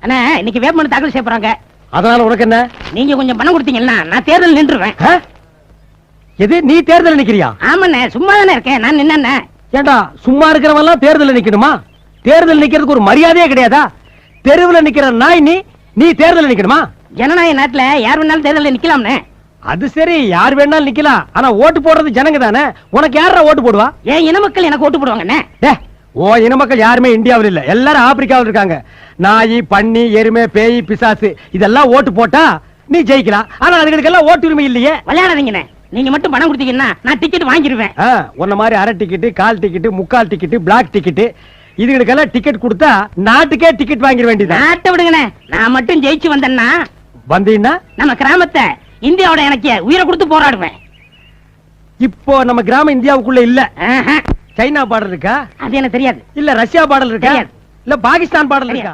அண்ணா இன்னைக்கு வேட்புமனு தாக்கல் செய்ய போறாங்க. அதனால உனக்கு என்ன? நீங்க கொஞ்சம் பணம் கொடுத்தீங்கன்னா நான் தேர்தல் நின்றுவேன். எது நீ தேர்தல் நிக்கிறியா? ஆமாண்ணே சும்மா தானே இருக்கேன் நான் நின்னே. ஏண்டா சும்மா இருக்கிறவன் எல்லாம் தேர்தல் நிக்கணுமா? தேர்தல் நிக்கிறதுக்கு ஒரு மரியாதையே கிடையாதா? தெருவில் நிக்கிற நாய் நீ தேர்தல் நிக்கணுமா? ஜனநாயக நாட்டுல யார் வேணாலும் தேர்தலில் நிக்கலாம்னே. அது சரி, யார் வேணாலும் நிக்கலாம். ஆனா ஓட்டு போடுறது ஜனங்க தானே. உனக்கு யாரா ஓட்டு போடுவா? ஏன் இன மக்கள் எனக்கு ஓட்டு போடுவாங்கண்ணே. ஓ இன மக்கள் யாருமே இந்தியாவில் இல்ல, எல்லாரும் ஆப்பிரிக்காவில் இருக்காங்க. நாய், பன்னி, எருமை, பேய், பிசாசு இதெல்லாம் ஓட்டு போட்டா நீ ஜெயிக்கலாம். ஆனா அதுகளுக்கெல்லாம் ஓட்டு உரிமை இல்லையே. விளையாடாதீங்கண்ணே. நீங்க மட்டும் பணம் கொடுத்தீங்கன்னா நான் டிக்கெட் வாங்கிடுவேன். உன்ன மாதிரி அரை டிக்கெட், கால் டிக்கெட், முக்கால் டிக்கெட், பிளாக் டிக்கெட் இதுகளுக்கெல்லாம் டிக்கெட் கொடுத்தா நாட்டுக்கே டிக்கெட் வாங்கிட வேண்டியது. நாட்டை விடுங்கண்ணே. நான் மட்டும் ஜெயிச்சு வந்தேன்னா வந்தீங்கன்னா நம்ம கிராமத்தை இந்தியாவோட எனக்கு உயிரை கொடுத்து போராடுவேன். இப்போ நம்ம கிராமம் இந்தியாவுக்குள்ள இல்ல. சைனா பாடல் இருக்கா? அது எனக்கு தெரியாது. இல்ல ரஷ்யா பாடல் இருக்கா? இல்ல பாகிஸ்தான் பாடல் இருக்கா?